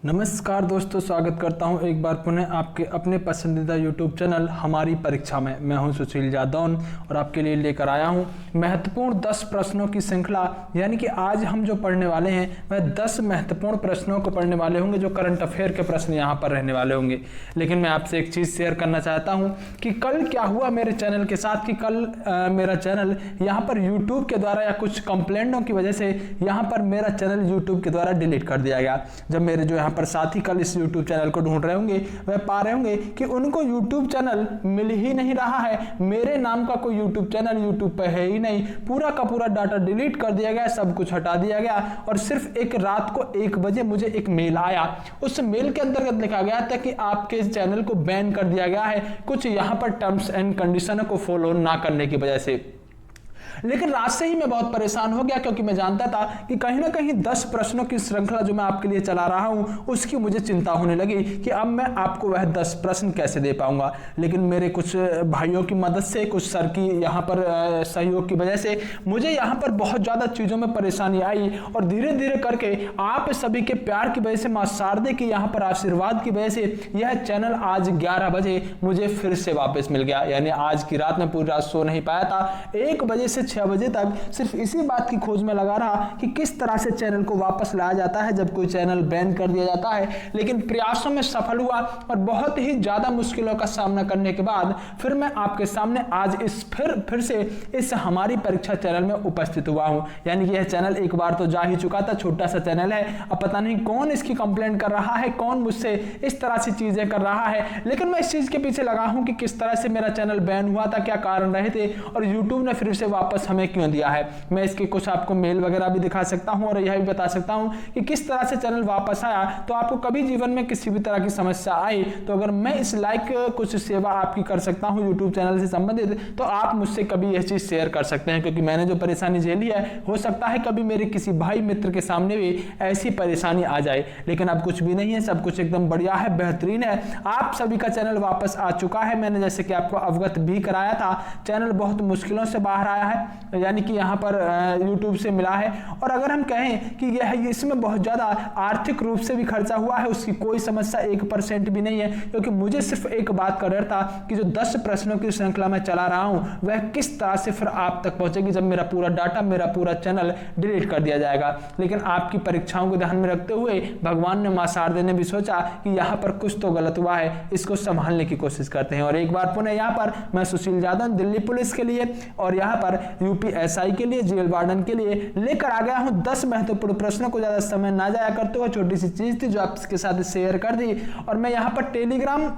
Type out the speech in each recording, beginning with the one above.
नमस्कार दोस्तों, स्वागत करता हूं एक बार पुनः आपके अपने पसंदीदा YouTube चैनल हमारी परीक्षा में। मैं हूं सुशील जादौन और आपके लिए लेकर आया हूं महत्वपूर्ण 10 प्रश्नों की श्रृंखला। यानी कि आज हम जो पढ़ने वाले हैं वह 10 महत्वपूर्ण प्रश्नों को पढ़ने वाले होंगे, जो करंट अफेयर के प्रश्न यहाँ पर रहने वाले होंगे। लेकिन मैं आपसे एक चीज़ शेयर करना चाहता हूँ कि कल क्या हुआ मेरे चैनल के साथ कि कल मेरा चैनल यहाँ पर यूट्यूब के द्वारा या कुछ कंप्लेंटों की वजह से यहाँ पर मेरा चैनल यूट्यूब के द्वारा डिलीट कर दिया गया। जब मेरे जो पर साथी कल इस YouTube चैनल को ढूंढ रहे होंगे वह पा रहे होंगे कि उनको YouTube चैनल मिल ही नहीं रहा है। मेरे नाम का कोई YouTube चैनल YouTube पे है ही नहीं। पूरा का पूरा डाटा डिलीट कर दिया गया, सब कुछ हटा दिया गया। और सिर्फ एक रात को 1 बजे मुझे एक मेल आया। उस मेल के अंतर्गत लिखा गया था कि आपके चैनल को बैन कर दिया गया है, कुछ यहाँ पर टर्म्स एंड कंडीशनों को फॉलो ना करने की वजह से। लेकिन रात से ही मैं बहुत परेशान हो गया, क्योंकि मैं जानता था कि कहीं ना कहीं 10 प्रश्नों की श्रृंखला जो मैं आपके लिए चला रहा हूं उसकी मुझे चिंता होने लगी कि अब मैं आपको वह 10 प्रश्न कैसे दे पाऊंगा। लेकिन मेरे कुछ भाइयों की मदद से, कुछ सर की यहाँ पर सहयोग की वजह से मुझे यहाँ पर बहुत ज़्यादा चीज़ों में परेशानी आई। और धीरे धीरे करके आप सभी के प्यार की वजह से, मां शारदे की यहाँ पर आशीर्वाद की वजह से यह चैनल आज 11 बजे मुझे फिर से वापस मिल गया। यानी आज की रात में पूरी रात सो नहीं पाया था। 1 बजे से 6 बजे तक सिर्फ इसी बात की खोज में लगा रहा कि किस तरह से चैनल को वापस लाया जाता है जब कोई चैनल बैन कर दिया जाता है। लेकिन प्रयासों में सफल हुआ और बहुत ही ज्यादा मुश्किलों का सामना करने के बाद फिर मैं आपके सामने आज फिर से इस हमारी परीक्षा चैनल में उपस्थित हुआ हूं। यानी कि यह चैनल एक बार तो जा ही चुका था, छोटा सा चैनल है। अब पता नहीं कौन इसकी कंप्लेंट कर रहा है, कौन मुझसे इस तरह से चीजें कर रहा है। लेकिन मैं इस चीज के पीछे लगा हूं कि किस तरह से मेरा चैनल बैन हुआ था, क्या कारण रहे थे और यूट्यूब ने फिर से वापस हमें क्यों दिया है। मैं इसके कुछ आपको मेल वगैरह भी दिखा सकता हूं और यह भी बता सकता हूं कि किस तरह से चैनल वापस आया। तो आपको कभी जीवन में किसी भी तरह की समस्या आई तो अगर मैं इस लाइक कुछ सेवा आपकी कर सकता हूं यूट्यूब चैनल से संबंधित, तो आप मुझसे कभी यह चीज शेयर कर सकते हैं। क्योंकि मैंने जो परेशानी झेली है, हो सकता है कभी मेरे किसी भाई मित्र के सामने भी ऐसी परेशानी आ जाए। लेकिन अब कुछ भी नहीं है, सब कुछ एकदम बढ़िया है, बेहतरीन है। आप सभी का चैनल वापस आ चुका है। मैंने जैसे कि आपको अवगत भी कराया था, चैनल बहुत मुश्किलों से बाहर आया है, यानी कि यहाँ पर YouTube से मिला है। और अगर हम कहें कि यह इसमें बहुत ज़्यादा आर्थिक रूप से भी खर्चा हुआ है, उसकी कोई समस्या 1% भी नहीं है। क्योंकि मुझे सिर्फ एक बात का डर था कि जो 10 प्रश्नों की श्रृंखला मैं चला रहा हूं वह किस तरह से फिर आप तक पहुंचेगी जब मेरा पूरा डाटा, मेरा पूरा चैनल डिलीट कर दिया जाएगा। लेकिन आपकी परीक्षाओं को ध्यान में रखते हुए भगवान ने, मां शारदे ने भी सोचा कि यहाँ पर कुछ तो गलत हुआ है, इसको संभालने की कोशिश करते हैं। और एक बार पुनः यहाँ पर मैं सुशील जादौन दिल्ली पुलिस के लिए और यहाँ पर UPSI के लिए, जेल वार्डन के लिए लेकर आ गया हूं 10 महत्वपूर्ण प्रश्नों को। ज्यादा समय ना जाया करते हुए छोटी सी चीज थी जो आपके साथ शेयर कर दी। और मैं यहां पर टेलीग्राम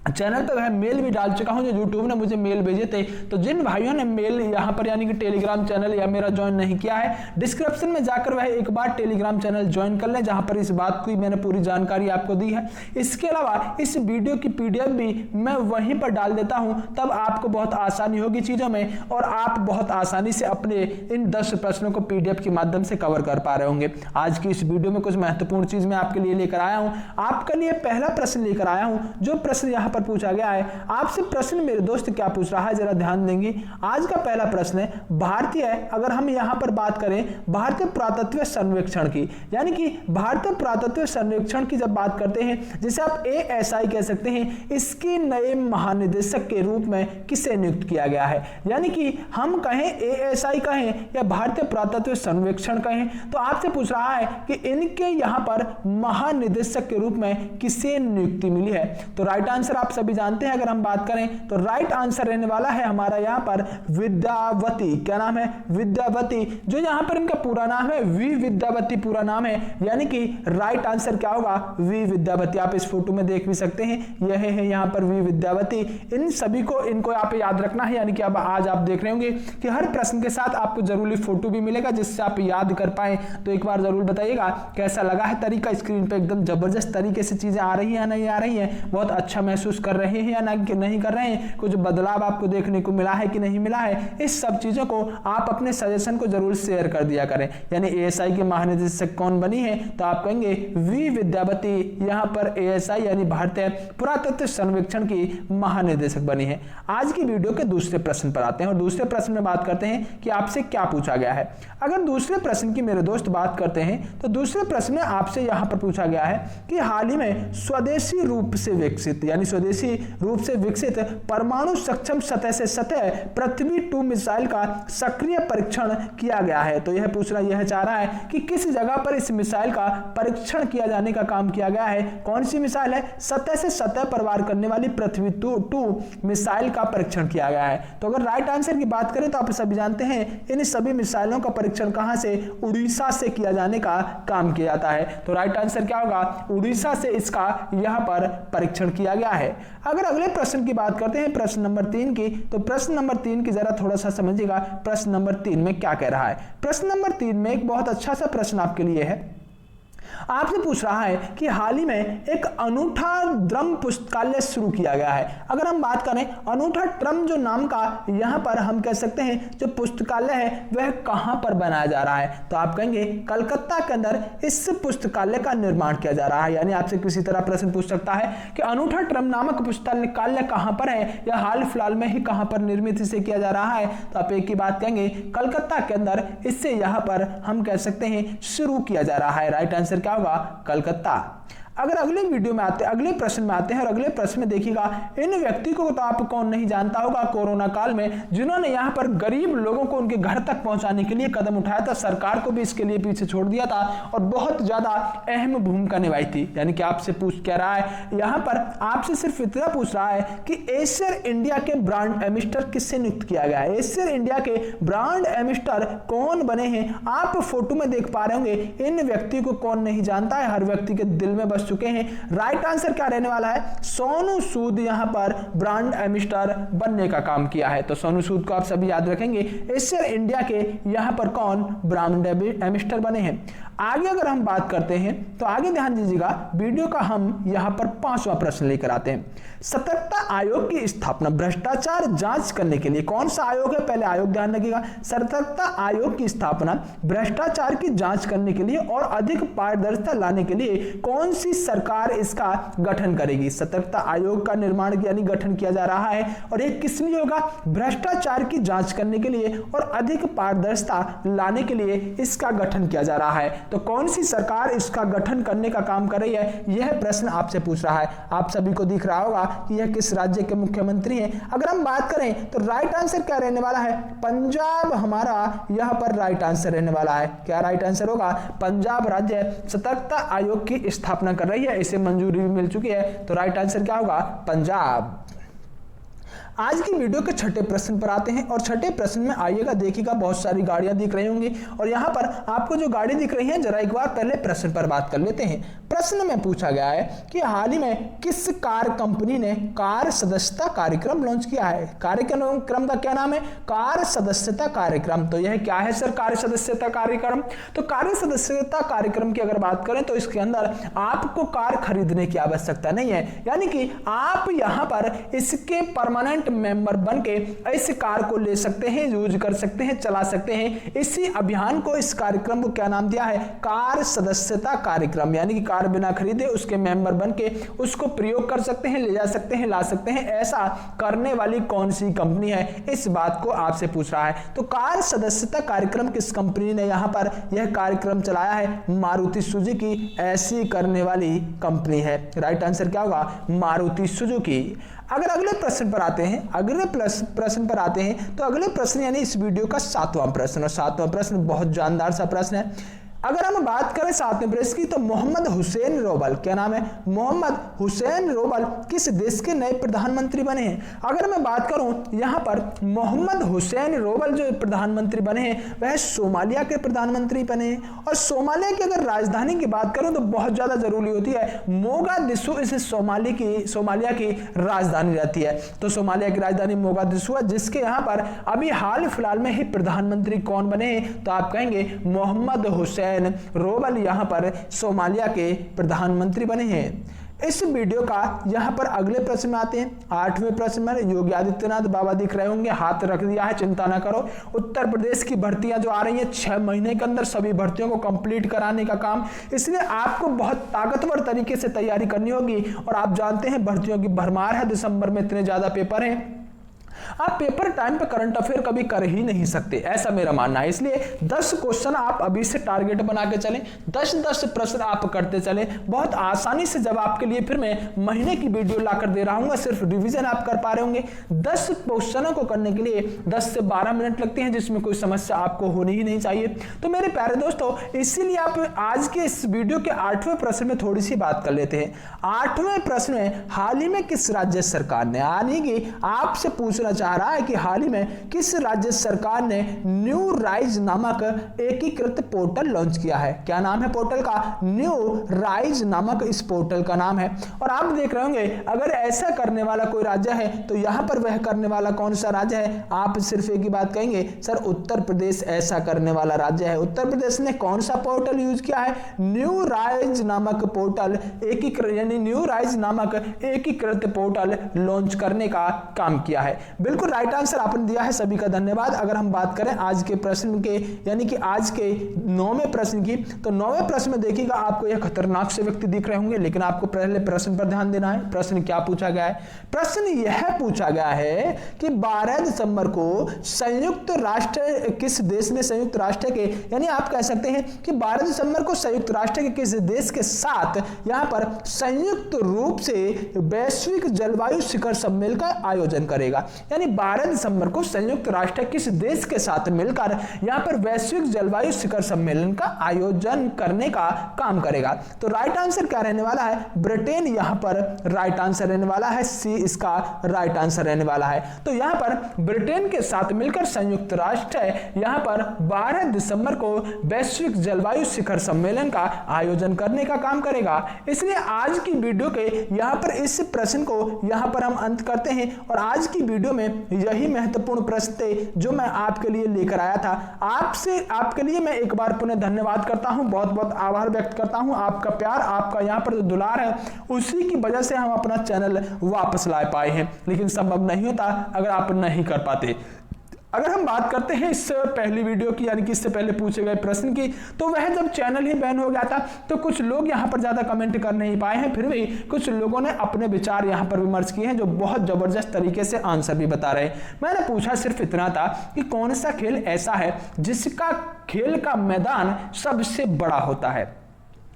चैनल पे वह मेल भी डाल चुका हूं जो यूट्यूब ने मुझे मेल भेजे थे। तो जिन भाइयों ने मेल यहां पर यानी कि टेलीग्राम चैनल या मेरा ज्वाइन नहीं किया है, डिस्क्रिप्शन में जाकर वह एक बार टेलीग्राम चैनल ज्वाइन कर लें, जहां पर इस बात की मैंने पूरी जानकारी आपको दी है। इसके अलावा इस वीडियो की PDF भी मैं वहीं पर डाल देता हूं, तब आपको बहुत आसानी होगी चीजों में और आप बहुत आसानी से अपने इन 10 प्रश्नों को PDF के माध्यम से कवर कर पा रहे होंगे। आज की इस वीडियो में कुछ महत्वपूर्ण चीज मैं आपके लिए लेकर आया हूं। आपके लिए पहला प्रश्न लेकर आया हूं, जो प्रश्न यहाँ पर पूछा गया है। आपसे प्रश्न मेरे दोस्त क्या पूछ रहा है, जरा ध्यान देंगे। आज का पहला प्रश्न है भारतीय, अगर हम यहां पर बात करें भारतीय पुरातत्व सर्वेक्षण की, यानी कि भारतीय पुरातत्व सर्वेक्षण की जब बात करते हैं, जिसे आप ASI कह सकते हैं, इसके नए महानिदेशक के रूप में किसे नियुक्त किया गया है। यानी कि हम कहें ASI कहें या भारतीय पुरातत्व सर्वेक्षण कहें, तो आपसे पूछ रहा है कि इनके यहां पर महानिदेशक के रूप में किसे नियुक्ति मिली है। तो राइट आंसर आप सभी जानते हैं। अगर हम बात करें तो राइट आंसर रहने वाला है हमारा यहां पर विद्यावती। क्या नाम है? विद्यावती। जो यहां पर इनका पूरा नाम है वी विद्यावती पूरा नाम है। यानी कि राइट आंसर क्या होगा? वी विद्यावती। आप इस फोटो में देख भी सकते हैं, यह है यहां पर वी विद्यावती। इन सभी को इनको आप याद रखना है। यानी कि अब आज आप देख रहे होंगे कि हर प्रश्न के साथ आपको जरूरी फोटो भी मिलेगा जिससे आप याद कर पाए। तो एक बार जरूर बताइएगा कैसा लगा है तरीका। स्क्रीन पे एकदम जबरदस्त तरीके से चीजें आ रही है, नहीं आ रही है, बहुत अच्छा महसूस महसूस कर रहे हैं या नहीं कर रहे हैं, कुछ बदलाव आपको देखने को मिला है कि नहीं मिला है, इस सब चीजों को आप अपने सजेशन को जरूर शेयर कर दिया करें। यानी एएसआई की महानिदेशक कौन बनी है, तो आप कहेंगे वी विद्यावती यहाँ पर एएसआई यानी भारतीय पुरातत्व सर्वेक्षण की महानिदेशक बनी है। आज की वीडियो के दूसरे प्रश्न पर आते हैं और दूसरे प्रश्न में बात करते हैं कि आपसे क्या पूछा गया है। अगर दूसरे प्रश्न की मेरे दोस्त बात करते हैं तो दूसरे प्रश्न में आपसे यहां पर पूछा गया है कि हाल ही में स्वदेशी रूप से विकसित परमाणु सक्षम सतह से सतह पृथ्वी 2 मिसाइल का सक्रिय परीक्षण किया गया है। तो यह चाह रहा है कि किस जगह पर इस मिसाइल का परीक्षण किया जाने का काम किया गया है। कौन सी मिसाइल है, सतह से सतह पर वार करने वाली पृथ्वी 2 मिसाइल का परीक्षण किया गया है। तो अगर राइट आंसर की बात करें तो आप सभी जानते हैं इन सभी मिसाइलों का परीक्षण कहां से, उड़ीसा से किया जाने का काम किया जाता है। तो राइट आंसर क्या होगा, उड़ीसा से इसका यहां पर परीक्षण किया गया है। अगर अगले प्रश्न की बात करते हैं प्रश्न नंबर 3 की, तो प्रश्न नंबर 3 की जरा थोड़ा सा समझिएगा प्रश्न नंबर 3 में क्या कह रहा है। प्रश्न नंबर 3 में एक बहुत अच्छा सा प्रश्न आपके लिए है। आपसे पूछ रहा है कि हाल ही में एक अनूठा ड्रम पुस्तकालय शुरू किया गया है। अगर हम बात करें अनूठा ड्रम जो नाम का यहां पर हम कह सकते हैं जो पुस्तकालय है वह कहां पर बनाया जा रहा है, तो आप कहेंगे कलकत्ता के अंदर इस पुस्तकालय का निर्माण किया जा रहा है। यानी आपसे किसी तरह प्रश्न पूछ सकता है कि अनूठा ड्रम नामक पुस्तकालय कहां पर है या हाल फिलहाल में ही कहां पर निर्मित इसे किया जा रहा है, तो आप एक ही बात कहेंगे कलकत्ता के अंदर इससे यहां पर हम कह सकते हैं शुरू किया जा रहा है। राइट आंसर क्या होगा, कलकत्ता। अगर अगले वीडियो में अगले प्रश्न में आते हैं और अगले प्रश्न में देखिएगा इन व्यक्ति को तो आप कौन नहीं जानता होगा कोरोना काल में जिन्होंने यहां पर गरीब लोगों को उनके घर तक पहुंचाने के लिए कदम उठाया था, सरकार को भी इसके लिए पीछे छोड़ दिया था और बहुत ज्यादा अहम भूमिका निभाई थी। यानी कि आपसे पूछ क्या रहा है, यहां पर आपसे सिर्फ इतना पूछ रहा है कि एशियर इंडिया के ब्रांड एम्बेसडर किससे नियुक्त किया गया है। एशियर इंडिया के ब्रांड एम्बेसडर कौन बने हैं, आप फोटो में देख पा रहे होंगे। इन व्यक्ति को कौन नहीं जानता है, हर व्यक्ति के दिल में बस चुके हैं। राइट आंसर क्या रहने वाला है, सोनू सूद यहां पर ब्रांड एम्बेसडर बनने का काम किया है। तो सोनू सूद को आप सभी याद रखेंगे, एशियर इंडिया के यहां पर कौन ब्रांड एम्बेसडर बने हैं। आगे अगर हम बात करते हैं तो आगे ध्यान दीजिएगा वीडियो का हम यहां पर 5वां प्रश्न लेकर आते हैं। सतर्कता आयोग की स्थापना भ्रष्टाचार जांच करने के लिए, कौन सा आयोग है, पहले आयोग ध्यान रखिएगा। सतर्कता आयोग की स्थापना भ्रष्टाचार की जांच करने के लिए और अधिक पारदर्शिता लाने के लिए कौन सी सरकार इसका गठन करेगी। सतर्कता आयोग का निर्माण यानी गठन किया जा रहा है और यह किस लिए होगा, भ्रष्टाचार की जांच करने के लिए और अधिक पारदर्शिता लाने के लिए इसका गठन किया जा रहा है। तो कौन सी सरकार इसका गठन करने का काम कर रही है, यह प्रश्न आपसे पूछ रहा है। आप सभी को दिख रहा होगा कि यह किस राज्य के मुख्यमंत्री हैं। अगर हम बात करें तो राइट आंसर क्या रहने वाला है, पंजाब हमारा यहां पर राइट आंसर रहने वाला है। क्या राइट आंसर होगा, पंजाब राज्य सतर्कता आयोग की स्थापना कर रही है, इसे मंजूरी भी मिल चुकी है। तो राइट आंसर क्या होगा, पंजाब। आज की वीडियो के छठे प्रश्न पर आते हैं और छठे प्रश्न में आइएगा, देखिएगा बहुत सारी गाड़ियां दिख रही होंगी और यहां पर आपको जो गाड़ी दिख रही है जरा एक बार पहले प्रश्न पर बात कर लेते हैं। प्रश्न में पूछा गया है कि हाल ही में किस कार कंपनी ने कार सदस्यता कार्यक्रम लॉन्च किया है। कार्यक्रम का क्या नाम है, कार सदस्यता कार्यक्रम। तो यह क्या है सर, कार सदस्यता कार्यक्रम। तो कार सदस्यता कार्यक्रम की अगर बात करें तो इसके अंदर आपको कार खरीदने की आवश्यकता नहीं है, यानी कि आप यहां पर इसके परमानेंट मेंबर बनके इस कार को ले सकते हैं, यूज कर सकते हैं, चला सकते हैं। इसी अभियान को, इस कार्यक्रम को क्या नाम दिया है, कार सदस्यता कार्यक्रम। यानी कि कार बिना खरीदे उसके मेंबर बनके उसको प्रयोग कर सकते हैं, ले जा सकते हैं, ला सकते हैं। ऐसा करने वाली कौन सी कंपनी है, इस बात को आपसे पूछ रहा है। तो कार सदस्यता कार्यक्रम किस कंपनी ने यहां पर यह कार्यक्रम चलाया है, मारुति सुजुकी ऐसी करने वाली कंपनी है। राइट आंसर क्या होगा, मारुति सुजुकी। अगर अगले प्रश्न पर आते हैं, तो अगले प्रश्न यानी इस वीडियो का 7वां प्रश्न, और 7वां प्रश्न बहुत जानदार सा प्रश्न है। अगर हम बात करें 7वें प्रश्न की तो मोहम्मद हुसैन रोबल, क्या नाम है, मोहम्मद हुसैन रोबल किस देश के नए प्रधानमंत्री बने हैं। अगर मैं बात करूं यहां पर मोहम्मद हुसैन रोबल जो प्रधानमंत्री बने हैं वह सोमालिया के प्रधानमंत्री बने हैं। और सोमालिया की अगर राजधानी की बात करूं तो बहुत ज्यादा जरूरी होती है, मोगादिशु इस सोमालिया की राजधानी रहती है। तो सोमालिया की राजधानी मोगादिशु है, जिसके यहां पर अभी हाल फिलहाल में ही प्रधानमंत्री कौन बने हैं, तो आप कहेंगे मोहम्मद हुसैन रोबल यहां पर सोमालिया के प्रधानमंत्री बने हैं। इस वीडियो का यहां पर अगले प्रश्न में आते हैं। 8वें प्रश्न में योगी आदित्यनाथ बाबा दिख रहे होंगे, हाथ रख दिया है, चिंता ना करो। उत्तर प्रदेश की भर्तियां जो आ रही हैं 6 महीने के अंदर सभी भर्तियों को कंप्लीट कराने का काम, इसलिए आपको बहुत ताकतवर तरीके से तैयारी करनी होगी। और आप जानते हैं भर्तियों की भरमार है, दिसंबर में इतने ज्यादा पेपर हैं, आप पेपर टाइम पे करंट अफेयर कभी कर ही नहीं सकते, ऐसा मेरा मानना है। इसलिए 10 क्वेश्चन आप अभी से टारगेट बना के चलें, 10-10 प्रश्न आप करते चलें, बहुत आसानी से जब आपके लिए फिर मैं महीने की वीडियो लाकर दे रहा हूं, सिर्फ रिवीजन आप कर पा रहे होंगे। 10 क्वेश्चनों को करने के लिए 10 से 12 मिनट लगते हैं, जिसमें कोई समस्या आपको होनी ही नहीं चाहिए। तो मेरे प्यारे दोस्तों, इसीलिए आप आज के इस वीडियो के 8वें प्रश्न में थोड़ी सी बात कर लेते हैं। 8वें प्रश्न में हाल ही में किस राज्य सरकार ने, यानी कि आपसे पूछना चाह रहा है कि हाल ही में किस राज्य सरकार ने न्यू राइज नामक एकीकृत पोर्टल लॉन्च किया है। क्या नाम है पोर्टल का? न्यू राइज नामक इस पोर्टल का नाम है। और आप देख रहे होंगे अगर ऐसा करने वाला कोई राज्य है तो यहां पर वह करने वाला कौन सा राज्य है? आप सिर्फ एक ही बात कहेंगे, सर उत्तर प्रदेश ऐसा करने वाला राज्य है। उत्तर प्रदेश ने कौन सा पोर्टल यूज किया है? न्यू राइज नामक पोर्टल, एकीकृत यानी न्यू राइज नामक एकीकृत पोर्टल लॉन्च करने का काम किया है। बिल्कुल राइट आंसर आपने दिया है, सभी का धन्यवाद। अगर हम बात करें आज के प्रश्न के, यानी कि आज के 9वें प्रश्न की, तो 9वें प्रश्न में देखिएगा आपको यह खतरनाक से व्यक्ति दिख रहे होंगे, लेकिन आपको पहले प्रश्न पर ध्यान देना है। प्रश्न क्या पूछा गया है? प्रश्न यह पूछा गया है कि 12 दिसंबर को संयुक्त राष्ट्र किस देश ने संयुक्त राष्ट्र के, यानी आप कह सकते हैं कि 12 दिसंबर को संयुक्त राष्ट्र के किस देश के साथ यहां पर संयुक्त रूप से वैश्विक जलवायु शिखर सम्मेलन का आयोजन करेगा। यानी 12 दिसंबर को संयुक्त राष्ट्र किस देश के साथ मिलकर यहां पर वैश्विक जलवायु शिखर सम्मेलन का आयोजन करने का काम करेगा। तो राइट आंसर क्या रहने वाला है? ब्रिटेन यहां पर राइट आंसर रहने वाला है, सी इसका राइट आंसर रहने वाला है। तो यहां पर ब्रिटेन के साथ मिलकर संयुक्त राष्ट्र यहां पर 12 दिसंबर को वैश्विक जलवायु शिखर सम्मेलन का आयोजन करने का काम करेगा। इसलिए आज की वीडियो के यहां पर इस प्रश्न को यहां पर हम अंत करते हैं। और आज की वीडियो में यही महत्वपूर्ण प्रश्न थे जो मैं आपके लिए लेकर आया था। आपके लिए मैं एक बार पुनः धन्यवाद करता हूं, बहुत बहुत आभार व्यक्त करता हूं। आपका प्यार, आपका यहां पर जो दुलार है, उसी की वजह से हम अपना चैनल वापस ला पाए हैं, लेकिन संभव नहीं होता अगर आप नहीं कर पाते। अगर हम बात करते हैं इस पहली वीडियो की, यानी कि इससे पहले पूछे गए प्रश्न की, तो वह जब चैनल ही बैन हो गया था तो कुछ लोग यहां पर ज्यादा कमेंट कर नहीं पाए हैं, फिर भी कुछ लोगों ने अपने विचार यहां पर विमर्श किए हैं जो बहुत जबरदस्त तरीके से आंसर भी बता रहे हैं। मैंने पूछा सिर्फ इतना था कि कौन सा खेल ऐसा है जिसका खेल का मैदान सबसे बड़ा होता है।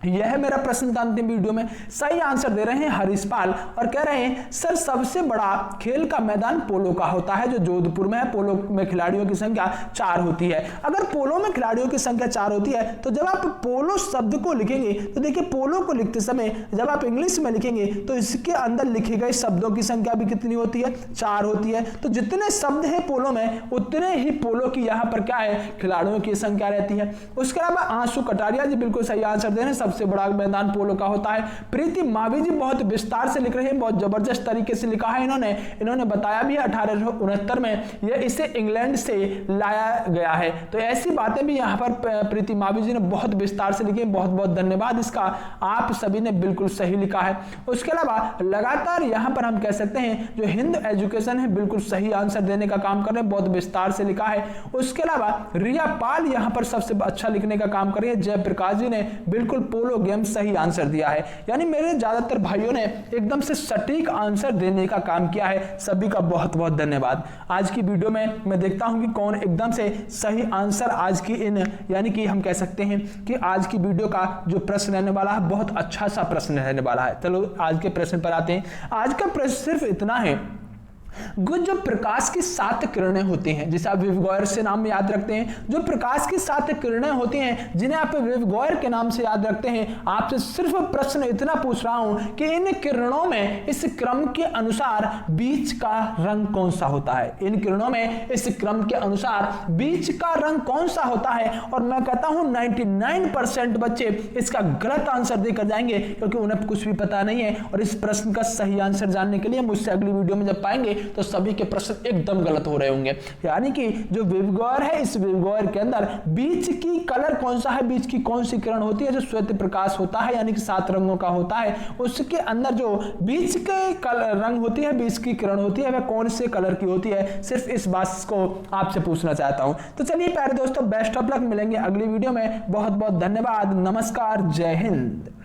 यह है मेरा प्रश्न था। अंतिम वीडियो में सही आंसर दे रहे हैं हरीश पाल और कह रहे हैं सर सबसे बड़ा खेल का मैदान पोलो का होता है जो जोधपुर में है। पोलो में खिलाड़ियों की संख्या 4 होती है। अगर पोलो में खिलाड़ियों की संख्या 4 होती है तो जब आप पोलो शब्द को लिखेंगे तो देखिए पोलो को लिखते समय जब आप इंग्लिश में लिखेंगे तो इसके अंदर लिखे गए शब्दों की संख्या भी कितनी होती है? 4 होती है। तो जितने शब्द है पोलो में उतने ही पोलो की यहां पर क्या है? खिलाड़ियों की संख्या रहती है। उसके अलावा आंसू कटारिया जी बिल्कुल सही आंसर दे रहे हैं, सबसे बड़ा मैदान पोलो का होता है। प्रीति मावी जी बहुत विस्तार से लिख रहे हैं, बहुत जबरदस्त तरीके से लिखा है इन्होंने बताया भी है 1869 में यह इसे इंग्लैंड से लाया गया है। तो ऐसी बातें भी यहां पर प्रीति मावी जी ने बहुत विस्तार से लिखी, बहुत बहुत धन्यवाद इसका, आप सभी ने बिल्कुल सही लिखा है। उसके अलावा लगातार यहां पर हम कह सकते हैं जो हिंद एजुकेशन है बिल्कुल सही आंसर देने का काम कर रहे हैं, बहुत विस्तार से लिखा है। उसके अलावा रिया पाल यहां पर सबसे अच्छा लिखने का काम कर रही है। जयप्रकाश जी ने बिल्कुल पोलो गेम सही आंसर दिया है। यानी मेरे ज्यादातर भाइयों ने एकदम से सटीक आंसर देने का काम किया है, सभी का बहुत बहुत धन्यवाद। आज की वीडियो में मैं देखता हूं कि कौन एकदम से सही आंसर आज की यानी कि हम कह सकते हैं कि आज की वीडियो का जो प्रश्न रहने वाला है बहुत अच्छा सा प्रश्न रहने वाला है। चलो आज के प्रश्न पर आते हैं। आज का प्रश्न सिर्फ इतना है, जो प्रकाश की 7 किरणें होती हैं जिसे आप विवगॉयर से नाम याद रखते हैं, जो प्रकाश की 7 किरणें होती हैं जिन्हें आप विवगॉयर के नाम से याद रखते हैं, आपसे सिर्फ प्रश्न इतना पूछ रहा हूं कि इन किरणों में इस क्रम के अनुसार बीच का रंग कौन सा होता है। इन किरणों में इस क्रम के अनुसार बीच का रंग कौन सा होता है। और मैं कहता हूं 99% बच्चे इसका गलत आंसर देकर जाएंगे क्योंकि उन्हें कुछ भी पता नहीं है। और इस प्रश्न का सही आंसर जानने के लिए मुझसे अगली वीडियो में जब पाएंगे तो सभी के प्रश्न एकदम गलत हो रहे होंगे। यानी कि जो वेवगायर है, इस वेवगायर के अंदर बीच की कलर कौन सा है, बीच की कौन सी किरण होती है, जो श्वेत प्रकाश होता है यानी कि 7 रंगों का होता है, उसके अंदर जो बीच के रंग होती है, बीच की किरण होती है, वह कौन से कलर की होती है, सिर्फ इस बात को आपसे पूछना चाहता हूं। तो चलिए प्यारे दोस्तों, बेस्ट ऑफ लक, मिलेंगे अगली वीडियो में। बहुत बहुत धन्यवाद, नमस्कार, जय हिंद।